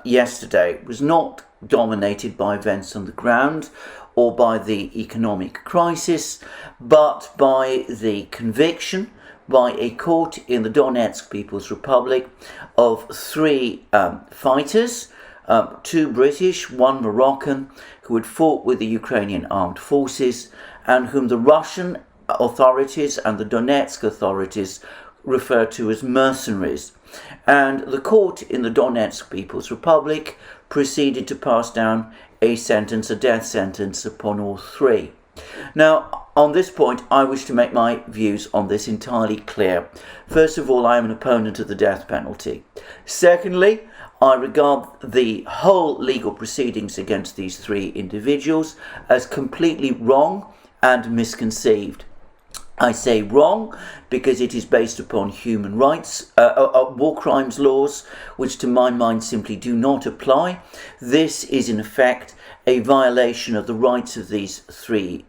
yesterday was not dominated by events on the ground or by the economic crisis, but by the conviction by a court in the Donetsk People's Republic of three fighters, two British, one Moroccan, who had fought with the Ukrainian armed forces and whom the Russian authorities and the Donetsk authorities refer to as mercenaries. And the court in the Donetsk People's Republic proceeded to pass down a death sentence upon all three. Now, on this point, I wish to make my views on this entirely clear. First of all, I am an opponent of the death penalty. Secondly, I regard the whole legal proceedings against these three individuals as completely wrong and misconceived. I say wrong because it is based upon human rights, war crimes laws, which to my mind simply do not apply. This is in effect a violation of the rights of these three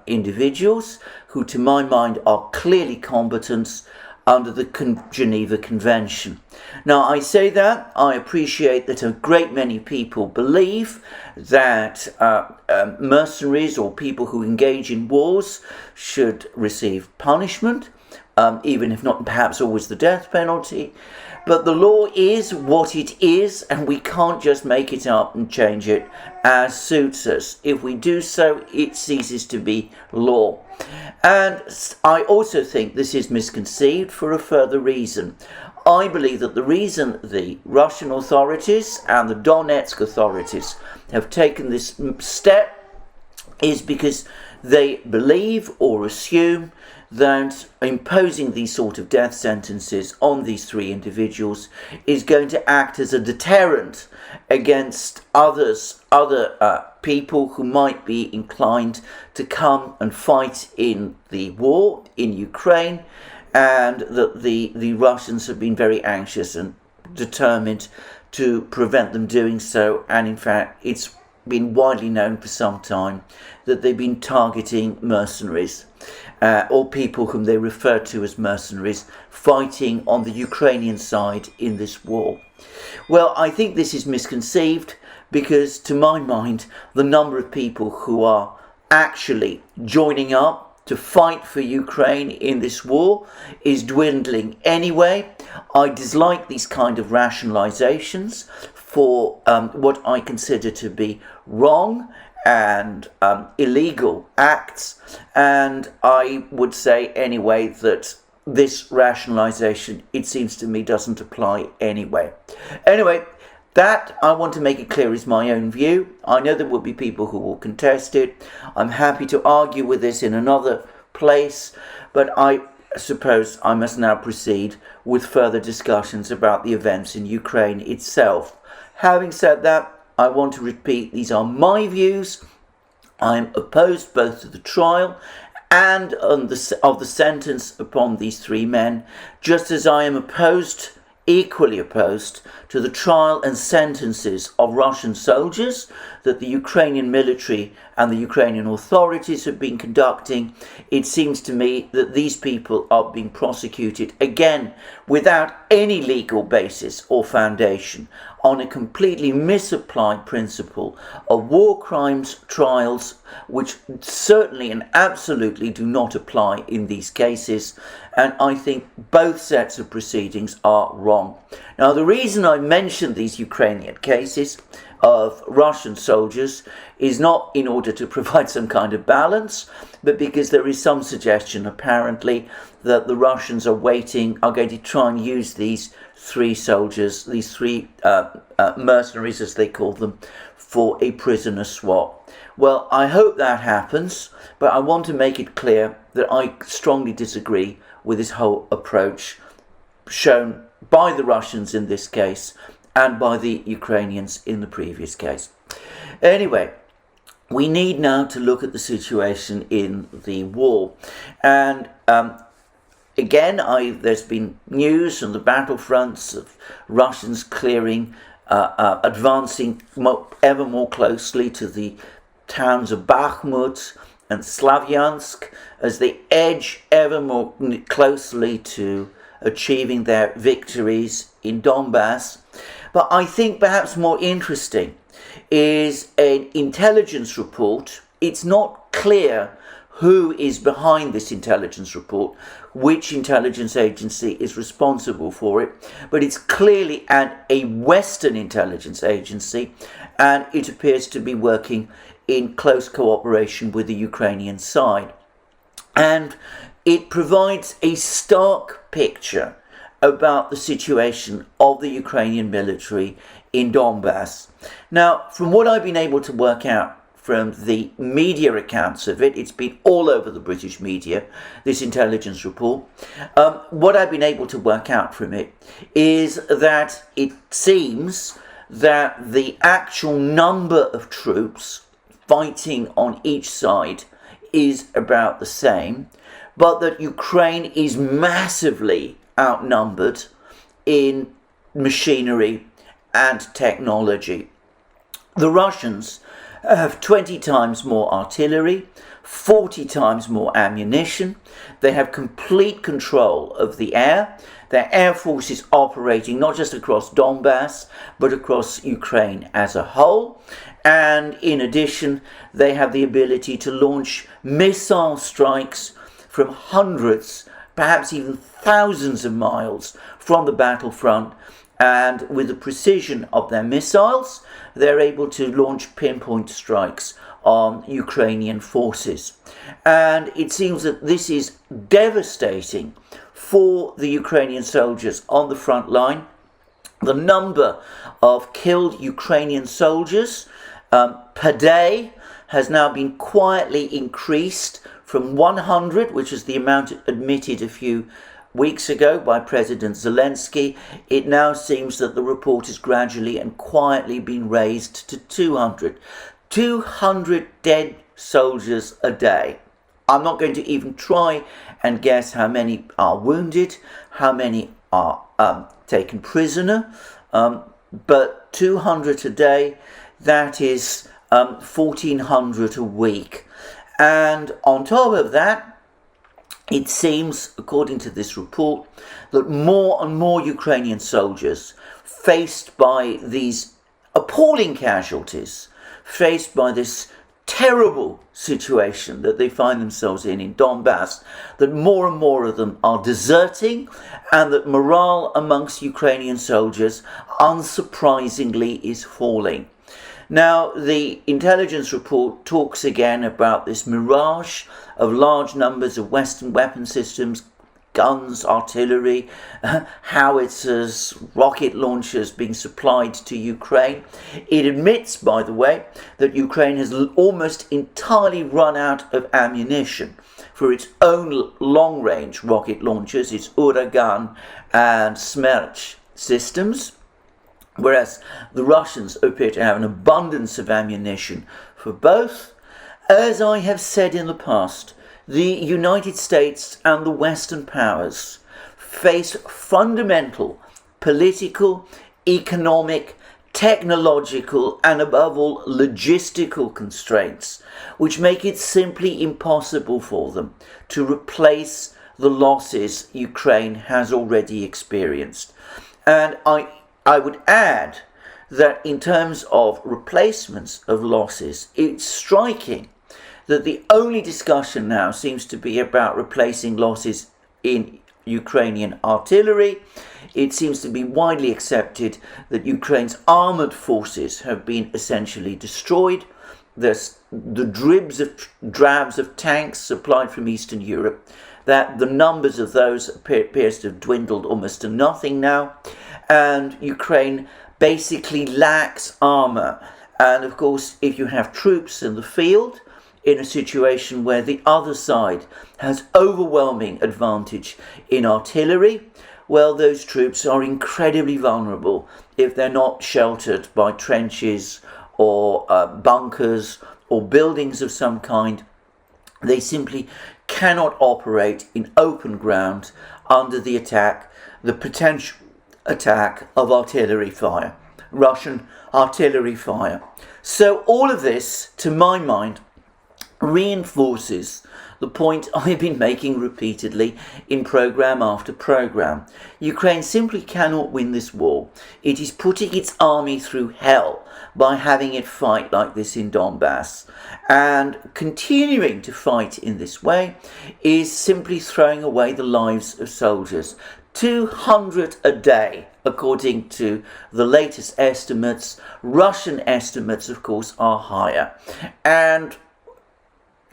individuals, who to my mind are clearly combatants under the Geneva Convention. Now, I say that, I appreciate that a great many people believe that mercenaries or people who engage in wars should receive punishment, even if not perhaps always the death penalty. But the law is what it is, and we can't just make it up and change it as suits us. If we do so, it ceases to be law. And I also think this is misconceived for a further reason. I believe that the reason the Russian authorities and the Donetsk authorities have taken this step is because they believe or assume that imposing these sort of death sentences on these three individuals is going to act as a deterrent against other people who might be inclined to come and fight in the war in Ukraine, and that the Russians have been very anxious and determined to prevent them doing so. And in fact, it's been widely known for some time that they've been targeting mercenaries, or people whom they refer to as mercenaries, fighting on the Ukrainian side in this war. Well, I think this is misconceived because, to my mind, the number of people who are actually joining up to fight for Ukraine in this war is dwindling anyway. I dislike these kind of rationalizations for what I consider to be wrong and illegal acts, and I would say anyway that this rationalization, it seems to me, doesn't apply anyway. Anyway, that, I want to make it clear, is my own view. I know there will be people who will contest it. I'm happy to argue with this in another place, but I suppose I must now proceed with further discussions about the events in Ukraine itself. Having said that, I want to repeat, these are my views. I am opposed both to the trial and of the sentence upon these three men, just as I am equally opposed to the trial and sentences of Russian soldiers that the Ukrainian military and the Ukrainian authorities have been conducting. It seems to me that these people are being prosecuted, again, without any legal basis or foundation, on a completely misapplied principle of war crimes trials, which certainly and absolutely do not apply in these cases. And I think both sets of proceedings are wrong. Now, the reason I mentioned these Ukrainian cases of Russian soldiers is not in order to provide some kind of balance, but because there is some suggestion apparently that the Russians are going to try and use these three soldiers, these three mercenaries as they call them, for a prisoner swap. Well, I hope that happens, but I want to make it clear that I strongly disagree with this whole approach shown by the Russians in this case and by the Ukrainians in the previous case. Anyway, we need now to look at the situation in the war. And again, there's been news on the battlefronts of Russians advancing ever more closely to the towns of Bakhmut and Slavyansk as they edge ever more closely to achieving their victories in Donbass. But I think perhaps more interesting is an intelligence report. It's not clear who is behind this intelligence report, which intelligence agency is responsible for it, but it's clearly a Western intelligence agency, and it appears to be working in close cooperation with the Ukrainian side. And it provides a stark picture about the situation of the Ukrainian military in Donbass. Now, from what I've been able to work out from the media accounts of it, it's been all over the British media, this intelligence report. What I've been able to work out from it is that it seems that the actual number of troops fighting on each side is about the same, but that Ukraine is massively outnumbered in machinery and technology. The Russians have 20 times more artillery, 40 times more ammunition. They have complete control of the air. Their air force is operating not just across Donbass, but across Ukraine as a whole. And in addition, they have the ability to launch missile strikes from hundreds, perhaps even thousands of miles from the battlefront. And with the precision of their missiles, they're able to launch pinpoint strikes on Ukrainian forces. And it seems that this is devastating for the Ukrainian soldiers on the front line. The number of killed Ukrainian soldiers per day has now been quietly increased from 100, which is the amount admitted a few weeks ago by President Zelensky. It now seems that the report is gradually and quietly being raised to 200. 200 dead soldiers a day. I'm not going to even try and guess how many are wounded, how many are taken prisoner, but 200 a day, that is 1,400 a week. And on top of that, it seems, according to this report, that more and more Ukrainian soldiers, faced by these appalling casualties, faced by this terrible situation that they find themselves in Donbass, that more and more of them are deserting, and that morale amongst Ukrainian soldiers, unsurprisingly, is falling. Now, the intelligence report talks again about this mirage of large numbers of Western weapon systems, guns, artillery, howitzers, rocket launchers being supplied to Ukraine. It admits, by the way, that Ukraine has almost entirely run out of ammunition for its own long-range rocket launchers, its Uragan and Smerch systems, whereas the Russians appear to have an abundance of ammunition for both. As I have said in the past, the United States and the Western powers face fundamental political, economic, technological, and above all, logistical constraints, which make it simply impossible for them to replace the losses Ukraine has already experienced. And I would add that in terms of replacements of losses, it's striking that the only discussion now seems to be about replacing losses in Ukrainian artillery. It seems to be widely accepted that Ukraine's armoured forces have been essentially destroyed. There's the drabs of tanks supplied from Eastern Europe, that the numbers of those appears to have dwindled almost to nothing now. And Ukraine basically lacks armour. And of course, if you have troops in the field, in a situation where the other side has overwhelming advantage in artillery, well, those troops are incredibly vulnerable if they're not sheltered by trenches or bunkers or buildings of some kind. They simply cannot operate in open ground under the potential attack of artillery fire, Russian artillery fire. So all of this, to my mind, reinforces the point I've been making repeatedly in programme after programme. Ukraine simply cannot win this war. It is putting its army through hell by having it fight like this in Donbass. And continuing to fight in this way is simply throwing away the lives of soldiers. 200 a day, according to the latest estimates. Russian estimates, of course, are higher. And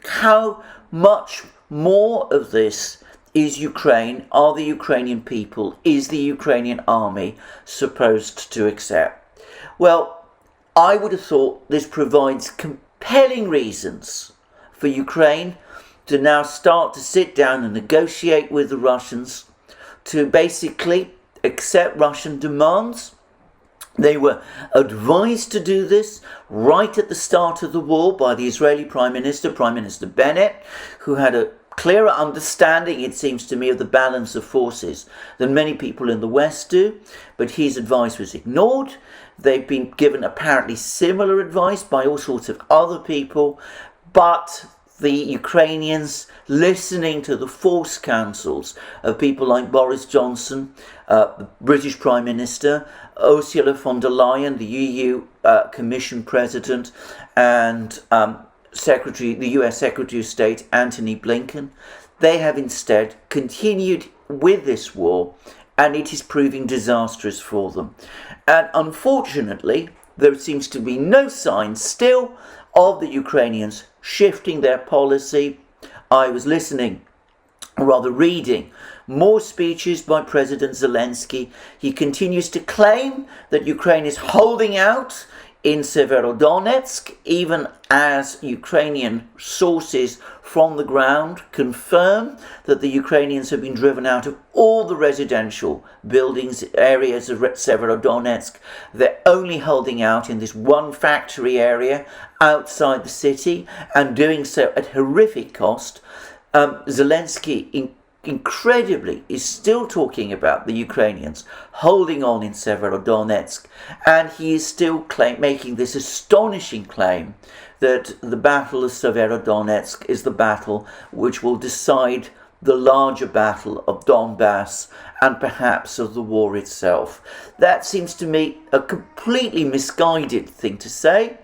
how much more of this is Ukraine, are the Ukrainian people, is the Ukrainian army supposed to accept? Well, I would have thought this provides compelling reasons for Ukraine to now start to sit down and negotiate with the Russians to basically accept Russian demands. They were advised to do this right at the start of the war by the Israeli Prime Minister Bennett, who had a clearer understanding, it seems to me, of the balance of forces than many people in the West do. But his advice was ignored. They've been given apparently similar advice by all sorts of other people, but the Ukrainians, listening to the false counsels of people like Boris Johnson, the British Prime Minister, Ursula von der Leyen, the EU Commission President, and the US Secretary of State Antony Blinken, they have instead continued with this war, and it is proving disastrous for them. And unfortunately, there seems to be no signs still of the Ukrainians shifting their policy. I was reading more speeches by President Zelensky. He continues to claim that Ukraine is holding out in Severodonetsk, even as Ukrainian sources from the ground confirm that the Ukrainians have been driven out of all the residential buildings, areas of Severodonetsk. They're only holding out in this one factory area outside the city, and doing so at horrific cost. Zelensky incredibly is still talking about the Ukrainians holding on in Severodonetsk, and he is still making this astonishing claim that the Battle of Severodonetsk is the battle which will decide the larger battle of Donbass and perhaps of the war itself. That seems to me a completely misguided thing to say,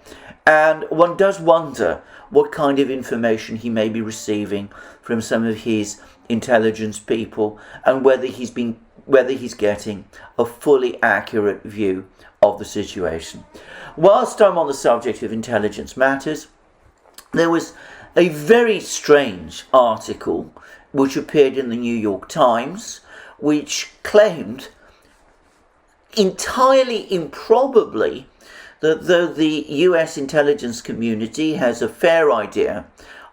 and one does wonder what kind of information he may be receiving from some of his intelligence people, and whether he's getting a fully accurate view of the situation. Whilst I'm on the subject of intelligence matters, there was a very strange article which appeared in the New York Times, which claimed entirely improbably that though the US intelligence community has a fair idea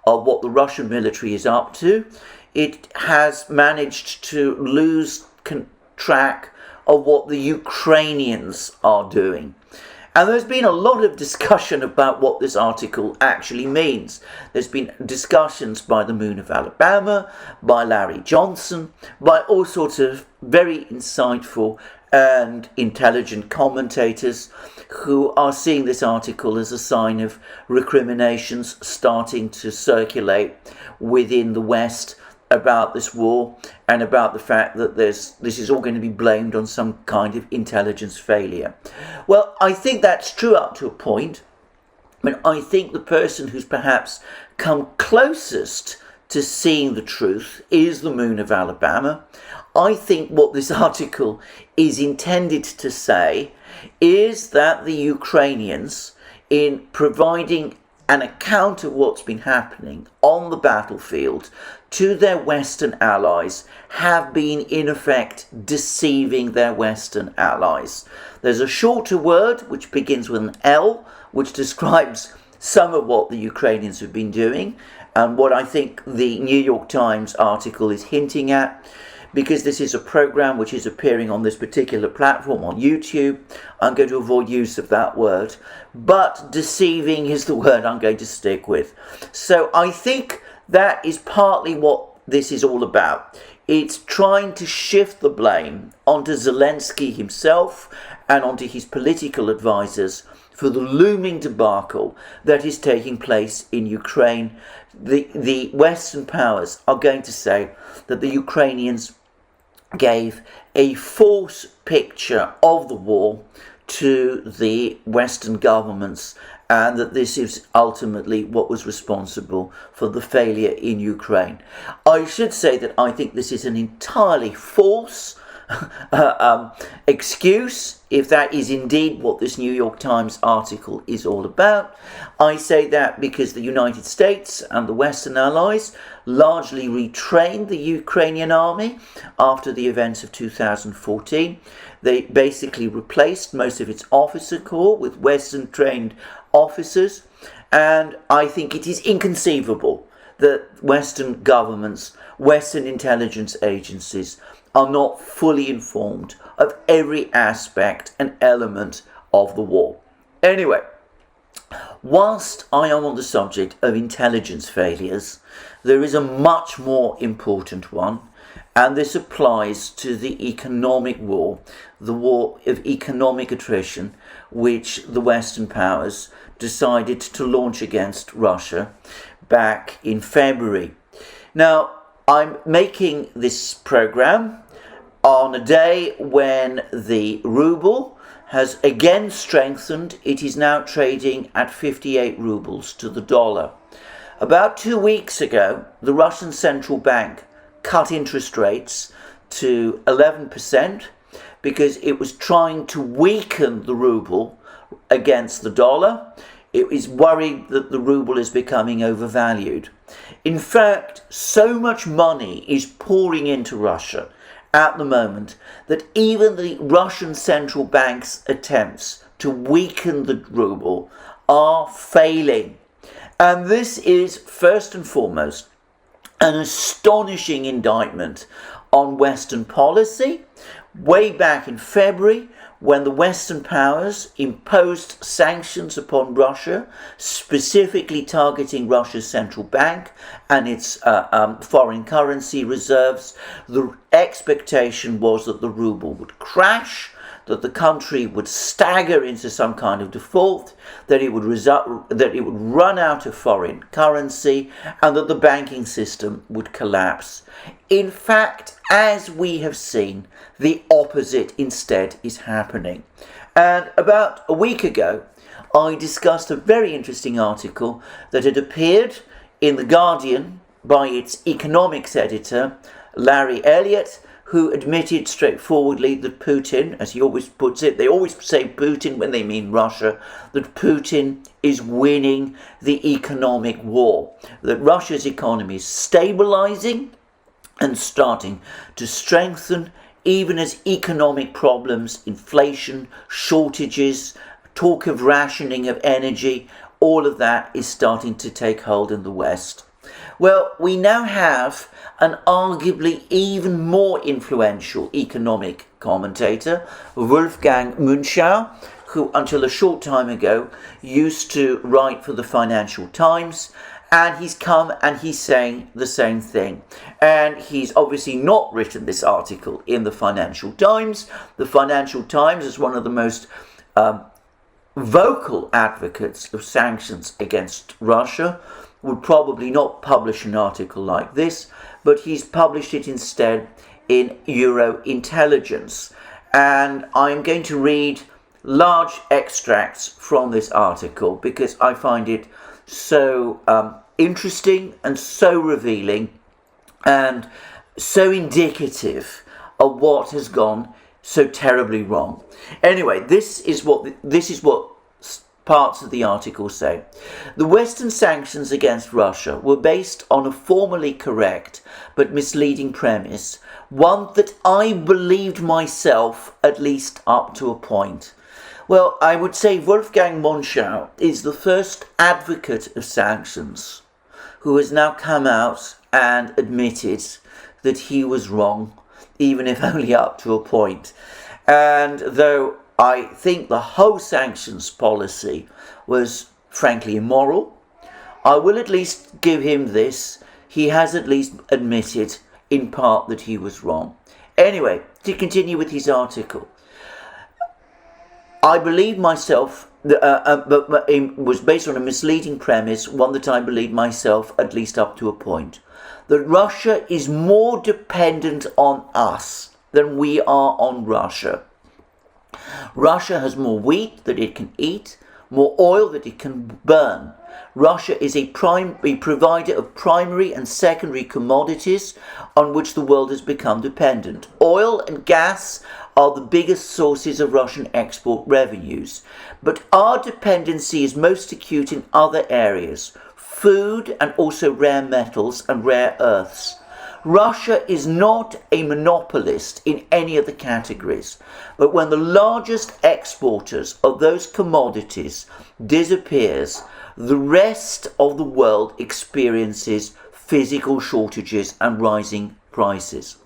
of what the Russian military is up to, it has managed to lose track of what the Ukrainians are doing. And there's been a lot of discussion about what this article actually means. There's been discussions by the Moon of Alabama, by Larry Johnson, by all sorts of very insightful and intelligent commentators who are seeing this article as a sign of recriminations starting to circulate within the West about this war, and about the fact that this is all going to be blamed on some kind of intelligence failure. Well, I think that's true up to a point, but I think the person who's perhaps come closest to seeing the truth is the Moon of Alabama. I think what this article is intended to say is that the Ukrainians, in providing an account of what's been happening on the battlefield to their Western allies, have been in effect deceiving their Western allies. There's a shorter word which begins with an L, which describes some of what the Ukrainians have been doing, and what I think the New York Times article is hinting at. Because this is a program which is appearing on this particular platform on YouTube, I'm going to avoid use of that word. But deceiving is the word I'm going to stick with. So I think that is partly what this is all about. it's trying to shift the blame onto Zelensky himself and onto his political advisors for the looming debacle that is taking place in Ukraine. The Western powers are going to say that the Ukrainians gave a false picture of the war to the Western governments, and that this is ultimately what was responsible for the failure in Ukraine. I should say that I think this is an entirely false excuse, if that is indeed what this New York Times article is all about. I say that because the United States and the Western allies largely retrained the Ukrainian army after the events of 2014. They basically replaced most of its officer corps with Western trained officers, and I think it is inconceivable that Western governments, Western intelligence agencies are not fully informed of every aspect and element of the war. Anyway, whilst I am on the subject of intelligence failures, there is a much more important one, and this applies to the economic war, the war of economic attrition, which the Western powers decided to launch against Russia back in February. Now, I'm making this program on a day when the ruble has again strengthened. It is now trading at 58 rubles to the dollar. About 2 weeks ago, the Russian central bank cut interest rates to 11% because it was trying to weaken the ruble against the dollar. It is worried that the ruble is becoming overvalued. In fact, so much money is pouring into Russia at the moment that even the Russian central bank's attempts to weaken the ruble are failing. And this is first and foremost an astonishing indictment on Western policy. Way back in February, when the Western powers imposed sanctions upon Russia, specifically targeting Russia's central bank and its foreign currency reserves, the expectation was that the ruble would crash, that the country would stagger into some kind of default, that it would run out of foreign currency, and that the banking system would collapse. In fact, as we have seen, the opposite instead is happening. And about a week ago, I discussed a very interesting article that had appeared in The Guardian by its economics editor, Larry Elliott, who admitted straightforwardly that Putin, as he always puts it, they always say Putin when they mean Russia, that Putin is winning the economic war, that Russia's economy is stabilizing and starting to strengthen, even as economic problems, inflation, shortages, talk of rationing of energy, all of that is starting to take hold in the West. Well, we now have an arguably even more influential economic commentator, Wolfgang Münchau, who until a short time ago used to write for the Financial Times, and he's come and he's saying the same thing. And he's obviously not written this article in the Financial Times. The Financial Times is one of the most vocal advocates of sanctions against Russia, would probably not publish an article like this, but he's published it instead in Euro Intelligence. And I'm going to read large extracts from this article because I find it so interesting and so revealing and so indicative of what has gone so terribly wrong. Anyway, this is what parts of the article say. The Western sanctions against Russia were based on a formally correct but misleading premise, one that I believed myself, at least up to a point. Well, I would say Wolfgang Münchau is the first advocate of sanctions who has now come out and admitted that he was wrong, even if only up to a point. And though I think the whole sanctions policy was frankly immoral, I will at least give him this. He has at least admitted in part that he was wrong. Anyway, to continue with his article, I believe myself, but it was based on a misleading premise, one that I believe myself, at least up to a point, that Russia is more dependent on us than we are on Russia. Russia has more wheat that it can eat, more oil that it can burn. Russia is a provider of primary and secondary commodities on which the world has become dependent. Oil and gas are the biggest sources of Russian export revenues, but our dependency is most acute in other areas: food and also rare metals and rare earths. Russia is not a monopolist in any of the categories, but when the largest exporters of those commodities disappears, the rest of the world experiences physical shortages and rising prices.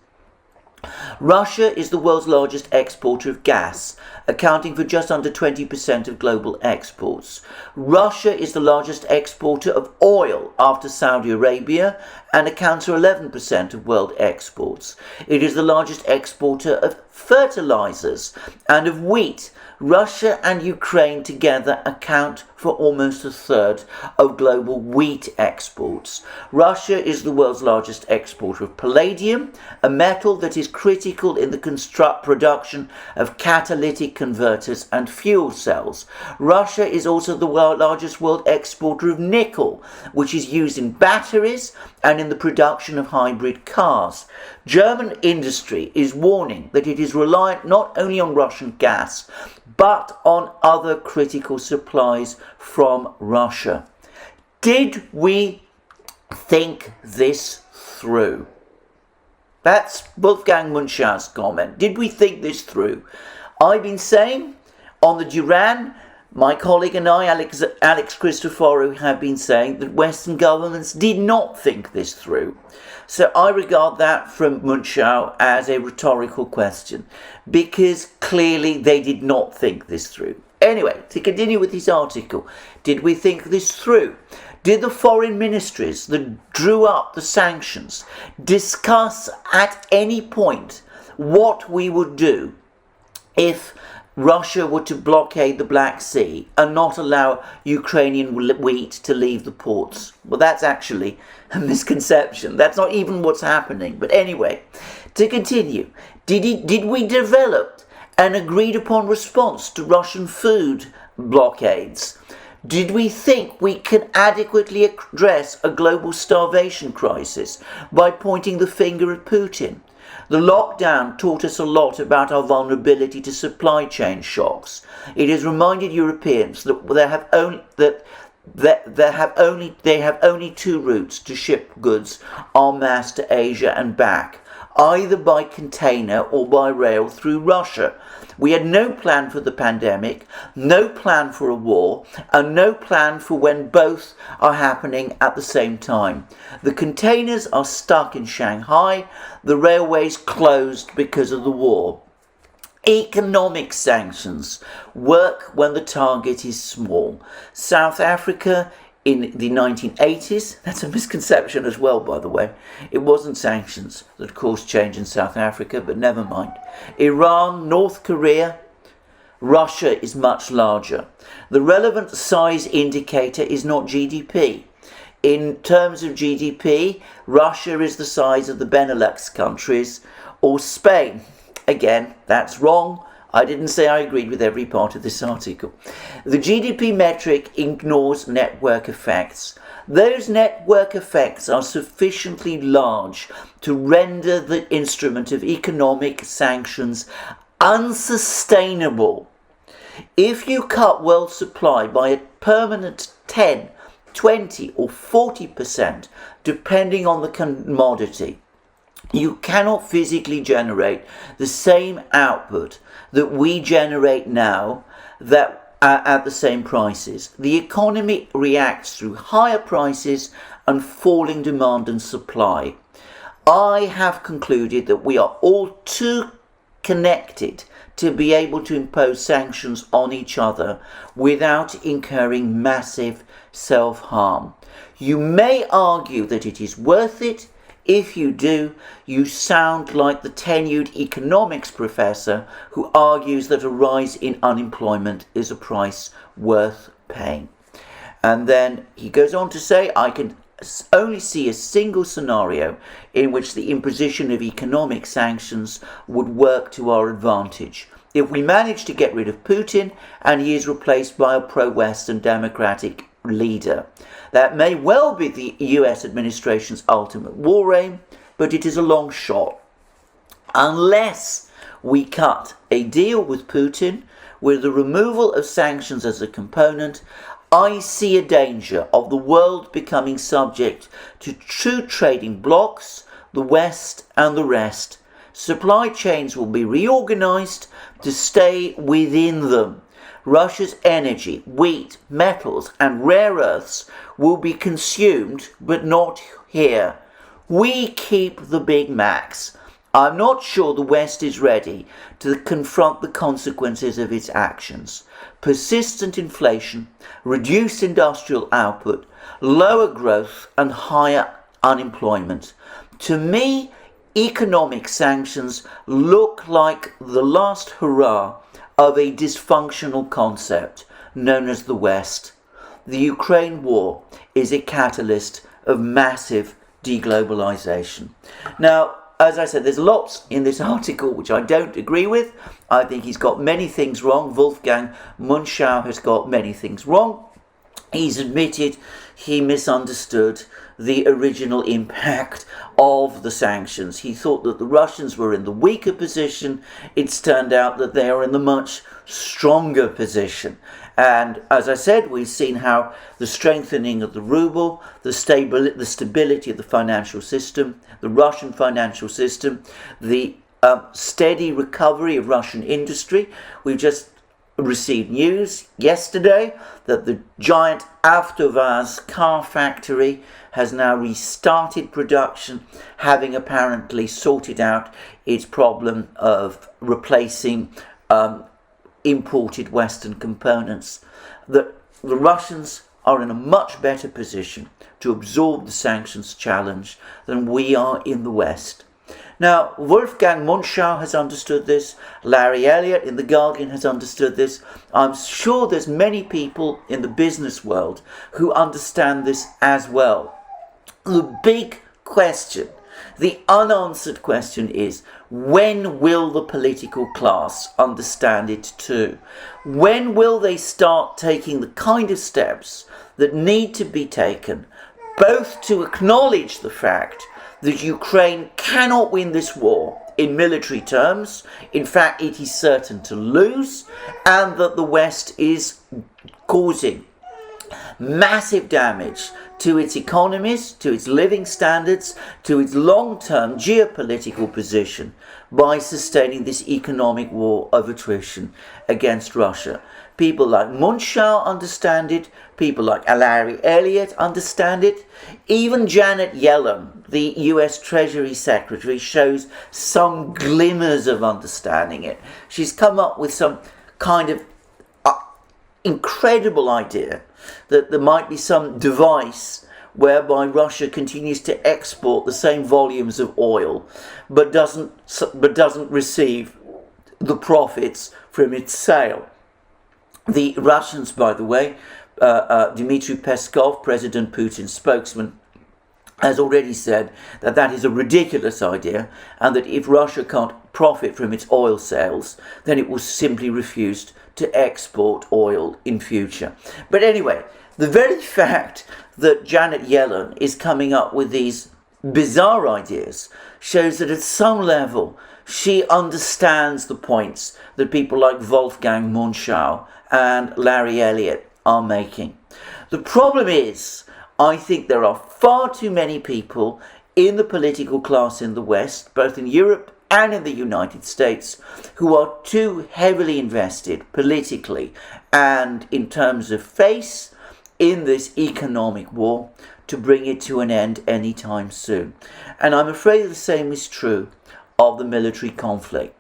Russia is the world's largest exporter of gas, accounting for just under 20% of global exports. Russia is the largest exporter of oil after Saudi Arabia and accounts for 11% of world exports. It is the largest exporter of fertilizers and of wheat. Russia and Ukraine together account for almost a third of global wheat exports. Russia is the world's largest exporter of palladium, a metal that is critical in the production of catalytic converters and fuel cells. Russia is also the largest world exporter of nickel, which is used in batteries and in the production of hybrid cars. German industry is warning that it is reliant not only on Russian gas, but on other critical supplies from Russia. Did we think this through? That's Wolfgang Munchau's comment. Did we think this through? I've been saying on the Duran, my colleague and I, Alex Christoforou, have been saying that Western governments did not think this through. So I regard that from Munchau as a rhetorical question, because clearly they did not think this through. Anyway, to continue with his article, did we think this through? Did the foreign ministries that drew up the sanctions discuss at any point what we would do if Russia were to blockade the Black Sea and not allow Ukrainian wheat to leave the ports? Well, that's actually a misconception. That's not even what's happening. But anyway, to continue, did we develop an agreed upon response to Russian food blockades? Did we think we can adequately address a global starvation crisis by pointing the finger at Putin? The lockdown taught us a lot about our vulnerability to supply chain shocks. It has reminded Europeans that they have only two routes to ship goods en masse to Asia and back, either by container or by rail through Russia. We had no plan for the pandemic, no plan for a war, and no plan for when both are happening at the same time. The containers are stuck in Shanghai, the railways closed because of the war. Economic sanctions work when the target is small. South Africa in the 1980s, that's a misconception as well, by the way. It wasn't sanctions that caused change in South Africa, but never mind. Iran, North Korea, Russia is much larger. The relevant size indicator is not GDP. In terms of GDP, Russia is the size of the Benelux countries or Spain. Again, that's wrong. I didn't say I agreed with every part of this article. The GDP metric ignores network effects. Those network effects are sufficiently large to render the instrument of economic sanctions unsustainable. If you cut world supply by a permanent 10, 20 or 40%, depending on the commodity, you cannot physically generate the same output that we generate now at the same prices. The economy reacts through higher prices and falling demand and supply. I have concluded that we are all too connected to be able to impose sanctions on each other without incurring massive self-harm. You may argue that it is worth it If you do, you sound like the tenured economics professor who argues that a rise in unemployment is a price worth paying. And then he goes on to say, I can only see a single scenario in which the imposition of economic sanctions would work to our advantage. If we manage to get rid of Putin and he is replaced by a pro-Western democratic leader. That may well be the US administration's ultimate war aim, but it is a long shot. Unless we cut a deal with Putin with the removal of sanctions as a component, I see a danger of the world becoming subject to two trading blocs, the West and the rest. Supply chains will be reorganized to stay within them. Russia's energy, wheat, metals and rare earths will be consumed, but not here. We keep the Big Macs. I'm not sure the West is ready to confront the consequences of its actions. Persistent inflation, reduced industrial output, lower growth and higher unemployment. To me, economic sanctions look like the last hurrah of a dysfunctional concept known as the West. The Ukraine war is a catalyst of massive deglobalization. Now, as I said, there's lots in this article which I don't agree with. I think he's got many things wrong. Wolfgang Munchau has got many things wrong. He's admitted he misunderstood the original impact of the sanctions. He thought that the Russians were in the weaker position. It's turned out that they are in the much stronger position. And as I said, we've seen how the strengthening of the ruble, the stability of the financial system, the Russian financial system, the steady recovery of Russian industry. We've just received news yesterday that the giant Avtovaz car factory has now restarted production, having apparently sorted out its problem of replacing imported Western components. The Russians are in a much better position to absorb the sanctions challenge than we are in the West. Now, Wolfgang Munchau has understood this. Larry Elliott in The Guardian has understood this. I'm sure there's many people in the business world who understand this as well. The big question, the unanswered question is, when will the political class understand it too? When will they start taking the kind of steps that need to be taken, both to acknowledge the fact that Ukraine cannot win this war in military terms, in fact it is certain to lose, and that the West is causing massive damage to its economies, to its living standards, to its long-term geopolitical position by sustaining this economic war of attrition against Russia. People like Munchau understand it. People like Larry Elliott understand it. Even Janet Yellen, the US Treasury Secretary, shows some glimmers of understanding it. She's come up with some kind of incredible idea that there might be some device whereby Russia continues to export the same volumes of oil but doesn't receive the profits from its sale. The Russians, by the way, Dmitry Peskov, President Putin's spokesman, has already said that that is a ridiculous idea, and that if Russia can't profit from its oil sales, then it will simply refuse to export oil in future. But anyway, the very fact that Janet Yellen is coming up with these bizarre ideas shows that at some level she understands the points that people like Wolfgang Munchau and Larry Elliott are making. The problem is, I think there are far too many people in the political class in the West, both in Europe and in the United States, who are too heavily invested politically and in terms of face in this economic war to bring it to an end anytime soon. And I'm afraid the same is true of the military conflict.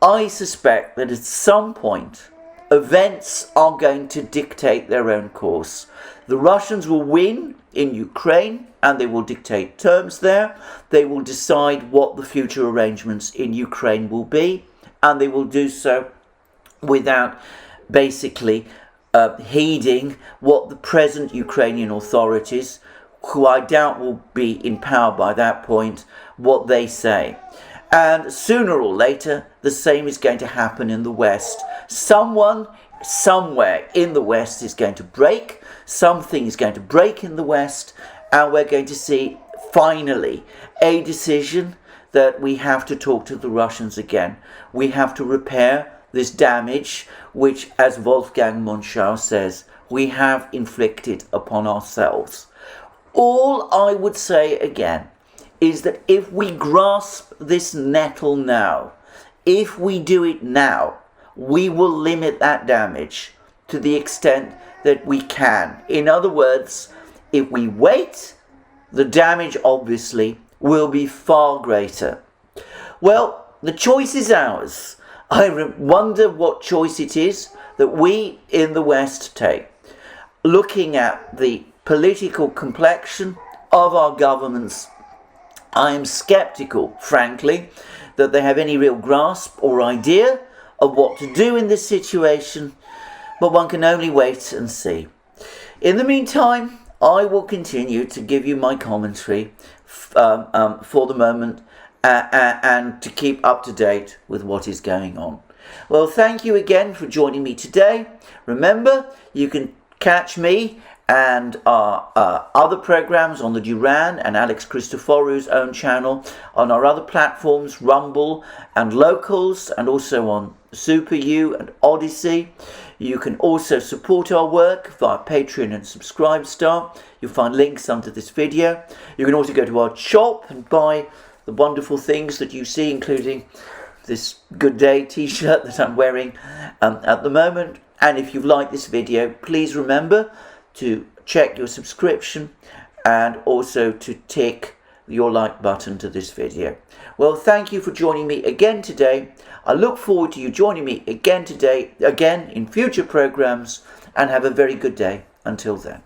I suspect that at some point events are going to dictate their own course. The Russians will win in Ukraine, and they will dictate terms there. They will decide what the future arrangements in Ukraine will be, and they will do so without basically heeding what the present Ukrainian authorities, who I doubt will be in power by that point, what they say. And sooner or later, the same is going to happen in the West. Someone, somewhere in the West is going to break. Something is going to break in the West. And we're going to see, finally, a decision that we have to talk to the Russians again. We have to repair this damage, which, as Wolfgang Monschau says, we have inflicted upon ourselves. All I would say again is that if we grasp this nettle now, if we do it now, we will limit that damage to the extent that we can. In other words, if we wait, the damage obviously will be far greater. Well, the choice is ours. I wonder what choice it is that we in the West take. Looking at the political complexion of our governments, I am sceptical, frankly, that they have any real grasp or idea of what to do in this situation, but one can only wait and see. In the meantime, I will continue to give you my commentary for the moment and to keep up to date with what is going on. Well, thank you again for joining me today. Remember, you can catch me and our other programs on the Duran and Alex Christoforo's own channel, on our other platforms, Rumble and Locals, and also on Super U and Odyssey. You can also support our work via Patreon and Subscribestar. You'll find links under this video. You can also go to our shop and buy the wonderful things that you see, including this Good Day t-shirt that I'm wearing at the moment. And if you've liked this video, please remember to check your subscription and also to tick your like button to this video. Well, thank you for joining me again today. I look forward to you joining me again in future programs, and have a very good day until then.